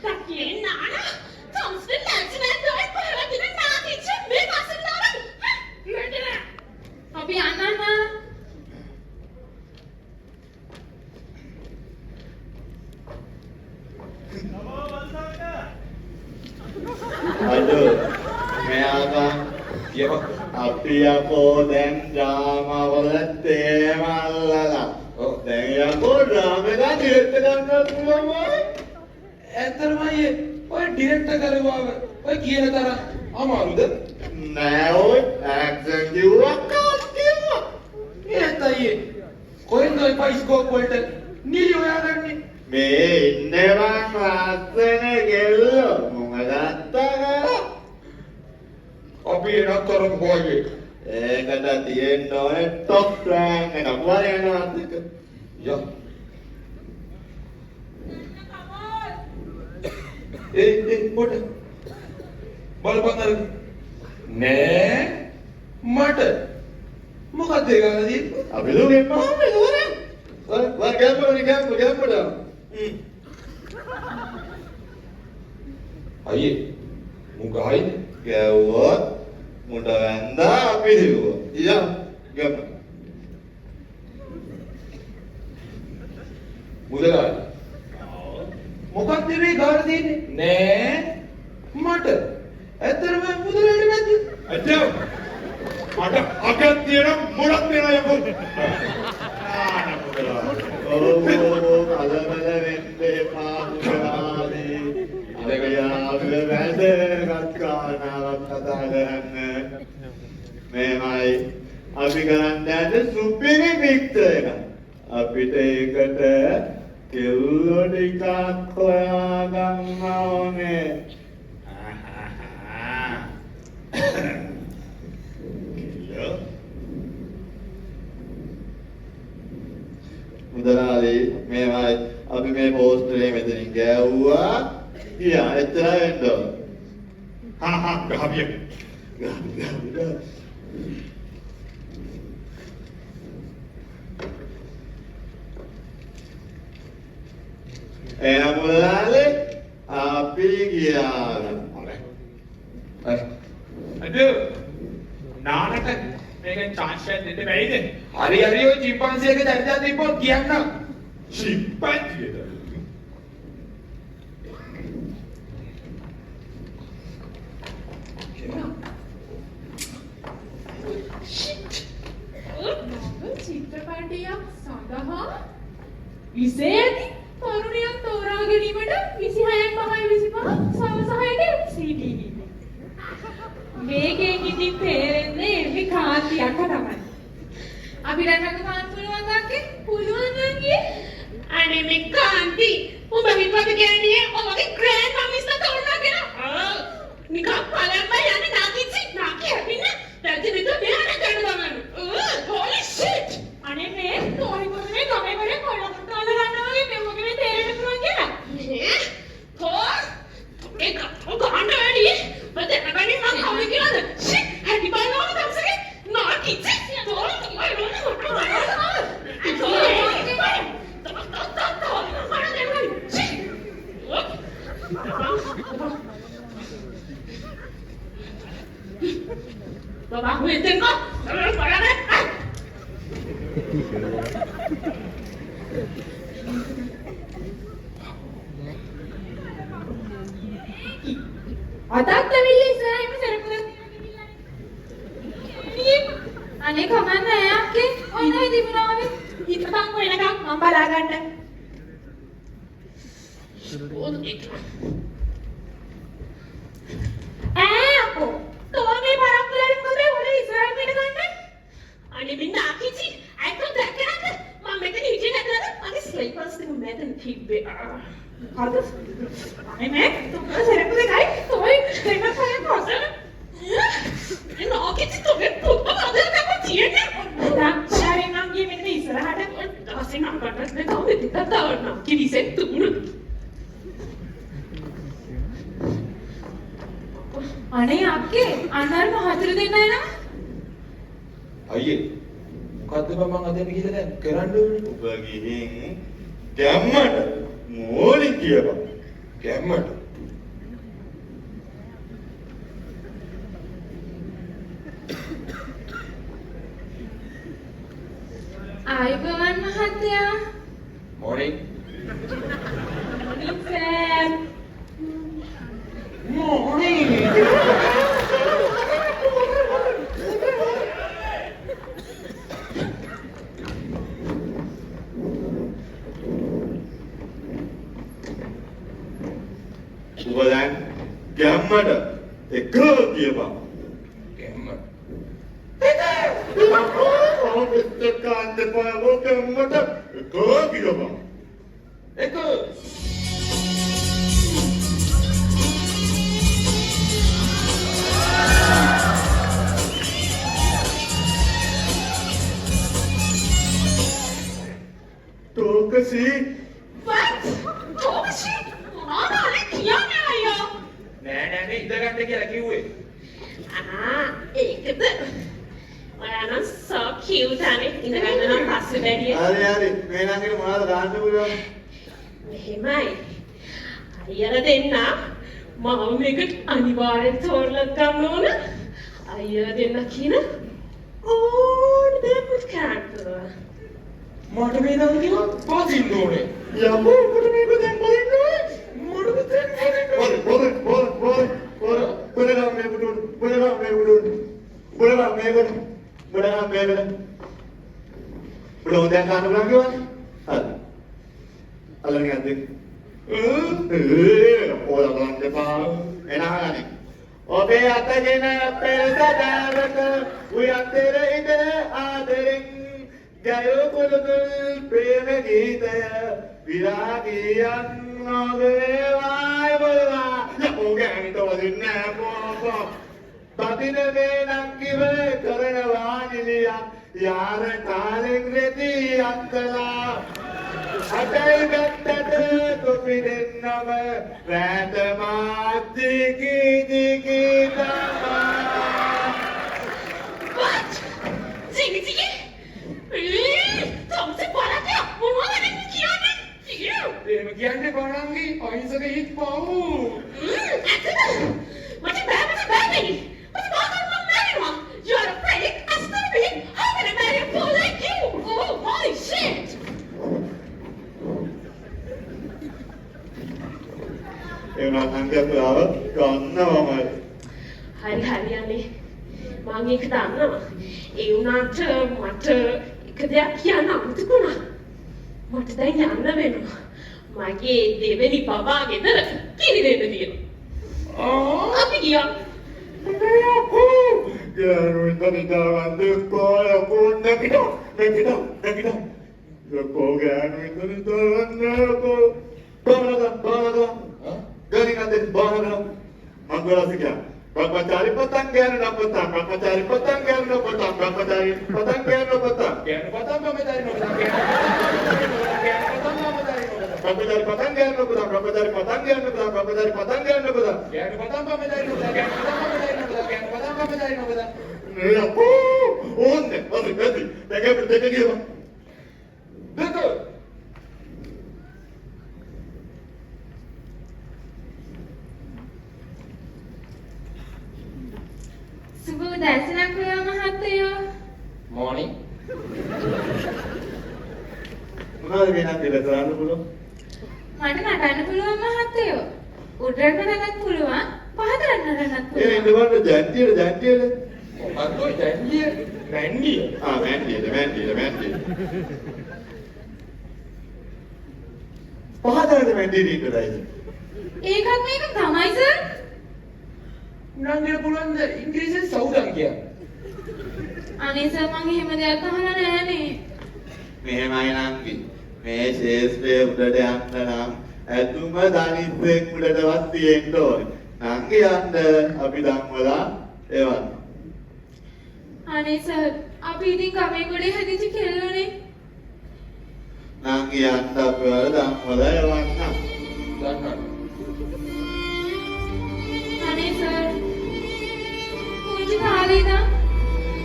Speaker 3: තක්කේ නානා තොම්ස්ට් ලැජ්ජා දොයි පරදින නාකිච්ච මේ මාසෙලාව ලෙඩන
Speaker 2: අපි යන්න
Speaker 10: අද මෙයාගා අපි යකෝ දැන් ඩ්‍රාමාවල තේමල්ලලා. දැන් යකෝ ඩ්‍රාමා එක ඩිරෙක්ට් කරන්න පුළුවන් වයි.
Speaker 1: ඇත්තටම අයියේ ඔය ඩිරෙක්ටර් කරුවාම ඔය කියන තරම් අමාරුද?
Speaker 10: නෑ ඔය ඇක්ෂන් කිව්වා කාස් කිව්වා.
Speaker 1: ඒත් අයියේ කොහෙන්ද ඔය බයිස්කෝප් වලට නිලි හොයාගන්නේ?
Speaker 10: මේ ඉන්නේ මං ලස්සන ගෙල්ලෝ මොකදත්තා.
Speaker 1: අපි එනක් කරමු අයියේ.
Speaker 10: ඒකට තියෙන්න ඕනේ টොප් රෑන්ක් එක වරේනාත් එක.
Speaker 1: යා. ඒ පොඩ බලපන් අර නෑ මට මොකද ඒ ගානදී
Speaker 10: අපි දුන්නේ මාමේ දුරේ. වර ගැම්පඩ.
Speaker 1: අයියේ මුගයි
Speaker 10: ගැව්වොත් මුඩ වැන්දා අපි දිව්වා. යා ගැම්ප.
Speaker 1: මුදලාලි මොකක්ද මේ ගාන දෙන්නේ? නෑ මට. ඇත්තටම මුදලාලි නැද්ද?
Speaker 10: අච්චෝ මට අගක් තියෙන මොඩක් දෙනවා යකෝ. කලබල වෙන්න එපා මුදලාලි. අරගයාගේ වැදගත් කාරණාවක් කතා කරන්න. මේමයි අපි කරන්න යන්නේ සුපිරි පික්චර් එක. අපිට ඒකට කෙල්ලෝ ටිකක් හොයාගන්න ඕනේ. කෙල්ලෝ මුදලාලි මේමයි අපි මේ පෝස්ටරේ මෙතනින් ගෑවුවා. ගියා එතන වෙන්න ඕන. ගහපිය. මුදලාලි අපි ගියා.
Speaker 1: අද
Speaker 10: නානට මේකෙන් chance එකක් දෙන්න බැයිද?
Speaker 1: හරි ඔය චිම්පන්සියක දැරිදා තිබ්බොත් කියන්න.
Speaker 10: චිම්පන්සියද?
Speaker 2: චිත්‍රපටයක් සඳහා විශේෂ තරුණියක් තෝරා ගැනීමට 26ක් 5යි 25 සවස 6ට CTV. මේකෙන් ඉතින් තේරෙන්නේ මේ කාන්තියක් තමයි. අපිට රඟපාන්න පුළුවන් අක්කේ? පුළුවන් නංගි.
Speaker 3: අනේ මේ කාන්ති උඹ හිතවද කියන්නේ ඔයගේ ග්‍රෑන්ඩ් මමිස්ලා තෝරනගෙන නිකන් බලන්න යන්නේ නාකිච්චි නාකි හැපින්න දැන් විතර මෙහාට ගන්න ගමන holy shit
Speaker 2: අනේ මේ තෝරි පොතේ ගමේ වල කොල්ලකට ගන්නවා වගේ මේ මොකද මේ තේරෙන්න පුළුවන් කියලා.
Speaker 3: හෝ ඒක ගන්න වැඩි මට දැනගන්නේ මම කවුද කියලාද shit හැටි බලනවා තමසගේ නාකිච්චි තෝරි Bapak aku itu kok, terus parahnya.
Speaker 2: අතත් ඇවිල්ලා ඉස්සරහින්ම සරපු දාගෙන ගිහිල්ලා. අනේ කමන්නේ නෑ අක්කේ. ඔන්නයි තිබුණාවේ. හිටපන් වෙනකම් මම බලා ගන්න. අපෝ. තෝනේ බරක් වලට මොකද ඔලේ ඉස්සරහින් පිට ගන්න?
Speaker 3: අනේ බින්ද ආකිචි අයිකෝ දැක්කනද මම මෙතන හිටියේ නැද්ද මගේ ස්ලීපර්ස් දෙක මෙතන තිබ්බේ
Speaker 2: හරිද අනේ මේ තුන සරපු දෙකයි තෝයි දෙන්න කරේ පොසන
Speaker 3: එන ආකිචි තෝගේ පුත් අදලා කප තියන්නේ
Speaker 2: දැන් ශාරේ නම් ගියේ මෙතන ඉස්සරහට
Speaker 3: දවසේ නම් ගන්නත් නෑ කවුද තිතත් දාන්න කිවිසෙත් තුන
Speaker 2: අනේ අක්කේ අnder මහතුරු දෙන්න එනවා
Speaker 1: අයියේ මොකද්ද මම අදම කියලා දැන් කරන්න ඕනේ?
Speaker 10: ඔබ ගිහින් ගැම්මට මෝලි කියපන්.
Speaker 1: ගැම්මට.
Speaker 2: ආයුබෝවන් මහත්තයා.
Speaker 1: මොර්නිං.
Speaker 2: මොර්නිං සර්.
Speaker 1: මොර්නිං.
Speaker 10: ඔබ දැන් ගැම්මට එක කියපන්.
Speaker 1: ගැම්මට.
Speaker 10: කාන්ද පාවෝ ගැම්මට එක කියපන්.
Speaker 1: එක.
Speaker 10: තෝකසි
Speaker 3: what තෝකසි මොනවද කියන්නේ අයියෝ
Speaker 1: නෑ නෑ මේ ඉඳගන්න කියලා කිව්වේ.
Speaker 3: ඒකද ඔයානම් so cute අනේ ඉඳගන්න නම් පස්සේ බැරිය
Speaker 10: හරි මේ ළඟට මොනවද ගන්න පුළුවන්?
Speaker 3: මෙහෙමයි අයියලා දෙන්න මම මේක අනිවාර්යෙන් තෝරලා ගන්න ඕන අයියලා දෙන්න කියන ඕන දෙයක් කරන්න
Speaker 1: මට මේ නම් කිව්වා පදින්න ඕනේ.
Speaker 10: යමෝ කොට මේක දැන් බලන්නේ. මොකද දැන් ඔබේ අතගෙන පෙරසදාවක උයන්තර ඉඳ ආදරෙන් ගයෝ කුලුකුල් ප්‍රේම ගීතය විරාගියන් නොවේවායි බලා යමෝ ගෑනිට වදින්නේ පොපෝ බදිනවේ නම් කිව කරනවා නිලියක් යාර කාලෙන් රෙදි අත්තලා අතයි ගත්තට කොපි දෙන්නම රැඳ මාත්‍තිකි දිකි තමා
Speaker 3: what Ziggy Ziggy තමසේ බලන්න මොනවද කියන්නේ
Speaker 1: එහෙම කියන්නේ බණන්ගේ අහිංසක හිත් පව්.
Speaker 3: ඇත්තද මට බෑ මට බාගන්න මැරෙනවා you're a freak I'm stupid how can I marry a fool like you oh holy shit
Speaker 10: එවනා සංගතව ගන්නවමයි
Speaker 3: හරි අනේ මම ඒක දන්නවා ඒ වුණාට මට එක දෙයක් කියන්න අමුතුකුණා මට දැන් යන්න වෙනවා මගේ දෙවෙනි බබා ගෙදර කිරි දෙන්න තියෙනවා අපි ගියා
Speaker 10: ගෑනුන් තනිදාවන්ද කොලකුන් නැගිට යකෝ ගෑනුන් තනිදාවන්ද බානග ගරිනන්ද බානග මංගලසිකා Brahmachari patang gyan na patang brahmachari patang gyan na patang brahmachari patang gyan na patang
Speaker 1: ගැන පතන් බමෙතරින් ඔබ දා
Speaker 10: brahmachari patang gyan na patang brahmachari patang gyan na patang brahmachari patang gyan na patang
Speaker 1: ගැන පතන් බමෙතරින් ඔබ ගැන පතන් බමෙතරින් ඔබ
Speaker 10: ya onde onde vedi pega ghiva
Speaker 1: දෙක
Speaker 2: සුබ උදෑසනක් වේවා මහත්තයෝ.
Speaker 1: morning
Speaker 10: මොනවද වෙනත් දෙයක් කරන්න පුළුවන්
Speaker 2: මට නටන්න පුළුවන් මහත්තයෝ. උඩරට නටන්න පුළුවන්. පහදරන්න නන්නත්
Speaker 10: ඒ ඉඳවන්න ජැන්ටියට
Speaker 1: අතෝ ජැන්ඩිය මැන්ඩිය.
Speaker 10: මැන්ඩියට. පහදරද මැන්ඩියට ඉන්නදයිද?
Speaker 2: ඒකත් මේක තමයි සර්.
Speaker 1: නංගිට පුළුවන්ද ඉංග්‍රීසියෙන් සෞදන් කියන්න?
Speaker 2: අනේ සර් මං එහෙම දෙයක් අහලා නෑනේ.
Speaker 10: මෙහෙමයි නංගි. මේ ශේෂ්ත්‍රයේ උඩට යන්න නම් ඇතුම දනිස්සෙක් උඩටවත් තියෙන්න ඕනේ. නංගි යන්න අපි ධම්මලා එවන්න.
Speaker 2: අනේ සර් අපි ඉතින් ගමේ ගොඩේ හැදිච්ච කෙල්ලෝනේ.
Speaker 10: නංගි යන්න අපි වල ධම්මලා එවන්න.
Speaker 1: දන්නවා.
Speaker 2: අනේ සර් පුංචි කාලේ ඉඳන්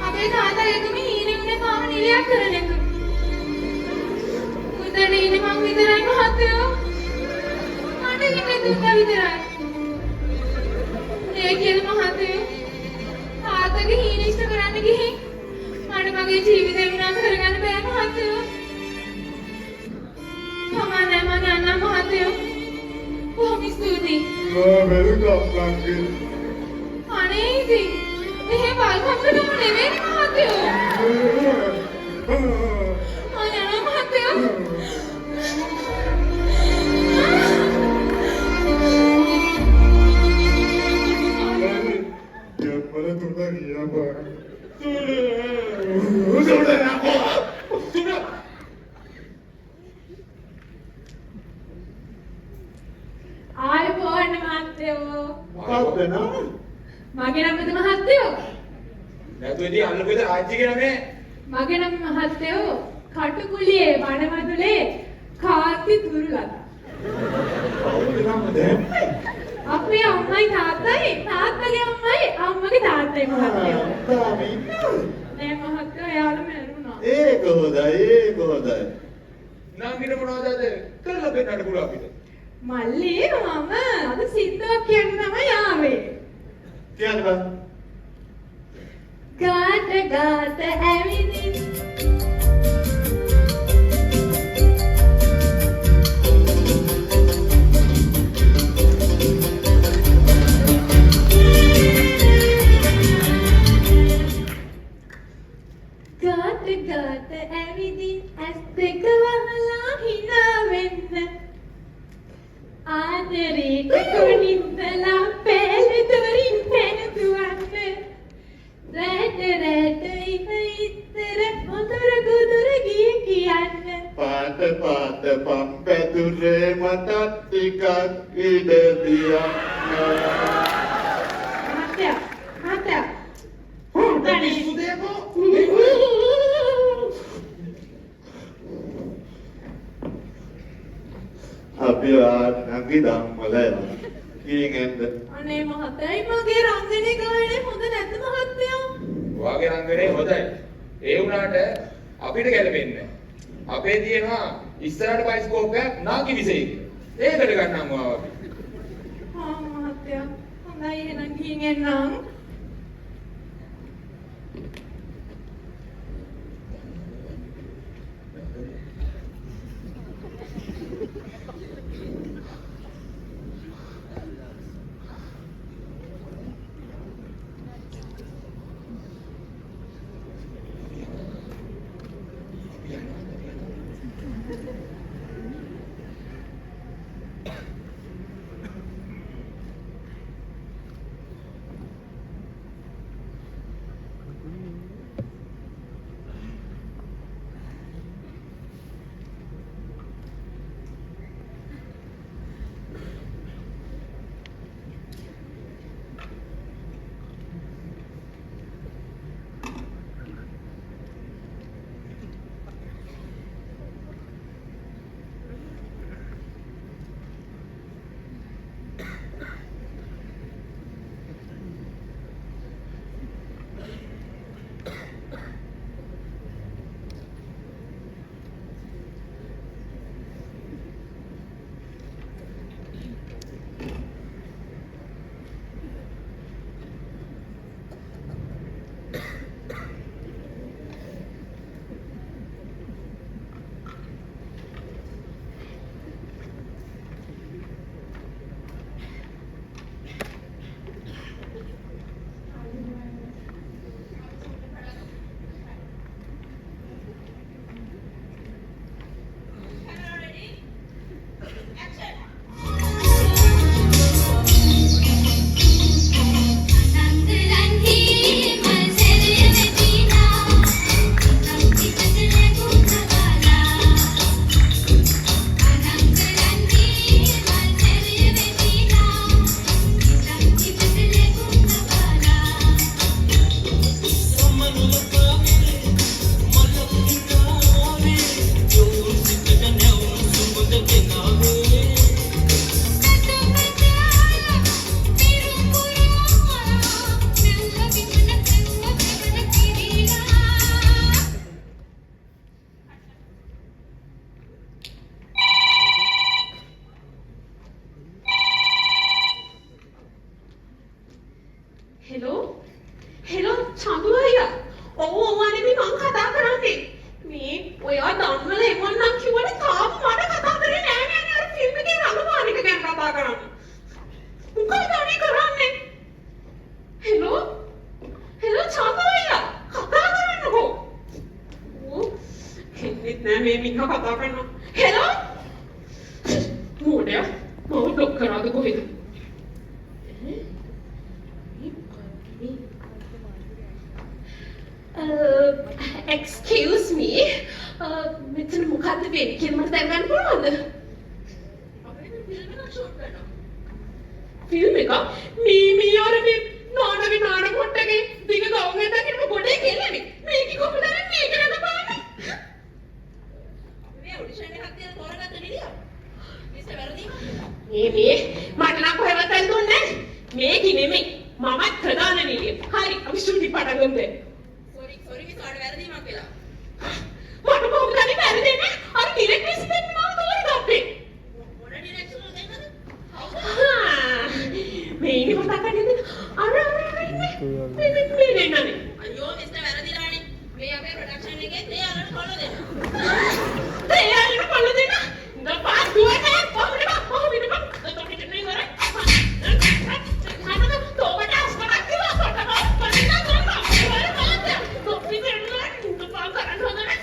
Speaker 2: අපේ තාත්තා එතුම හීනෙ උනේ මාව නිලියක් කරන එක. උදේට ඉන්නේ මං විතරයි මහත්තයෝ. මට ඉන්නේ දුන්නා විතරයි. ඒ කියලා මහත්තයෝ තාත්තගේ හීන ඉෂ්ට කරන්න ගිහින් මට මගේ ජීවිතේ විනාශ කරගන්න බෑ මහත්තයෝ. කමන්නේ මම යන්න මහත්තයෝ. බොහොම ස්තුතියි.
Speaker 10: වෙල්කම් නංගි.
Speaker 2: අනේ ඉතින් මෙහෙ බලකම්කටම නෙවෙයි මහත්තයෝ. අනේ මහත්තයෝ.
Speaker 10: ජම්මල තුන ගියා
Speaker 2: ආයුබෝවන් මහත්තයෝ.
Speaker 10: මොකක්ද නම?
Speaker 2: මගේ නම මහත්තයෝ.
Speaker 1: නැතු ඉතින් අල්ලපෙද රාජ්‍යගේ නමේ.
Speaker 2: මගේ නම මහත්තයෝ කටුකුලියේ වනමදුලේ කාර්ති තුරුලතා.
Speaker 10: කවුද නම දැන්?
Speaker 2: අපේ අම්මයි තාත්තයි තාත්තගේ අම්මයි අම්මගේ තාත්තයි මහත්තයෝ.
Speaker 10: තාමි.
Speaker 2: නෑ මහත්තයෝ එයාලා මැරුණා.
Speaker 10: ඒක හොඳයි.
Speaker 1: නංගිට මොනවද කරලා පෙන්නන්න පුළුවන් අපිට?
Speaker 2: මල්ලි මම අද සින්දුවක් කියන්න තමයි ආවේ.
Speaker 10: කියන්න බෑ.
Speaker 2: ගාත ඇවිදින් ගාත ඇවිදින් ඇස් දෙක වහලා hina වෙන්න ආදරේ කුණින්දලා පෙළදොරින් පැනදුවන්න රැට ඉතර මොතර ගුදුර ගිය කියන්න
Speaker 10: පාට පම්පැදුරේ මටත් ටිකක් ඉඩ දියන්න.
Speaker 2: මහත්තයා
Speaker 1: මිනිස්සු දෙකෝ
Speaker 10: අපි නංගි ධම්මල එවන්න. කීයෙන්ද?
Speaker 2: අනේ මහත්තයයි මගේ රංගනේ ගායනේ හොඳ නැද්ද මහත්තයා?
Speaker 1: ඔයාගේ රංගනේ හොඳයි. ඒ වුණාට අපිට ගැලපෙන්නේ නැහැ. අපේ තියෙනවා ඉස්සරහට බයිස්කෝප් එකක් නාකි විසෙයි. ඒකට ගන්නම් ඔයාව අපි.
Speaker 2: ආ මහත්තයා හොඳයි එහෙනම් ගිහින් එන්නම්.
Speaker 3: අයියා. ඔව් අනේ මේ මං කතා කරන්නේ. මේ ඔයා දන්නවද එමන්නම් කිව්වනේ තාම මට කතා කරේ නෑ නේ අර ෆිල්ම් එකේ රඟපාන එක ගැන කතා කරන්නේ. මොකද අනේ කරන්නේ? හෙලෝ චාපරයියා කතා කරන්නකෝ. ඕ කෙනෙක් නෑ මේ මිනිහා කතා කරනවා. හෙලෝ මොඩයා මම බ්ලොක් කරාද කොහෙද? excuse me මෙතන මොකද්ද වෙන්නේ කියලා මට දැනගන්න පුළුවන්ද? ෆිල්ම් එක මේ අර මේ නාන කොට්ටගේ දිග ගවුම් එකකින් ගොඩේ කෙල්ලනේ මේක කොහොමද මේක නේද මේ ඔඩිෂන් එකක් තියලා තෝරගත්ත නේද මිස්ටර් වැරදි මේ මට නම් කොහෙවත් දුන්නේ නැහැ මේක නෙමෙයි මමත් ප්‍රධාන නිලිය හරි අපි ෂූටින් පටන් ගමු sorry මිස් ඔයාලට වැරදීමක් වෙලා මට කොහොමද වැරදෙන්නේ අර ඩිරෙක්ටර් ඉස්සෙන් මම තෝරගත්තේ මොන ඩිරෙක්ටර් දෙන්නද මේ ඉන්නේ කතා කරන්නේ අර ඉන්නේ මේ නනේ අයියෝ මිස්ටර් වැරදිලානේ මේ අපේ ප්‍රොඩක්ෂන් එකේ තේයාලට කොල්ල දෙන්න තේයාලට කොල්ල දෙන්න නපාස් දුවන්නේ කොහොමද කොහොමද තොපිට නේ කරේ හානක තෝකට අස්මරක් කියලා කොට පරිණා කරනවා තොපිට නේ නපා කරන්න හොඳ නැහැ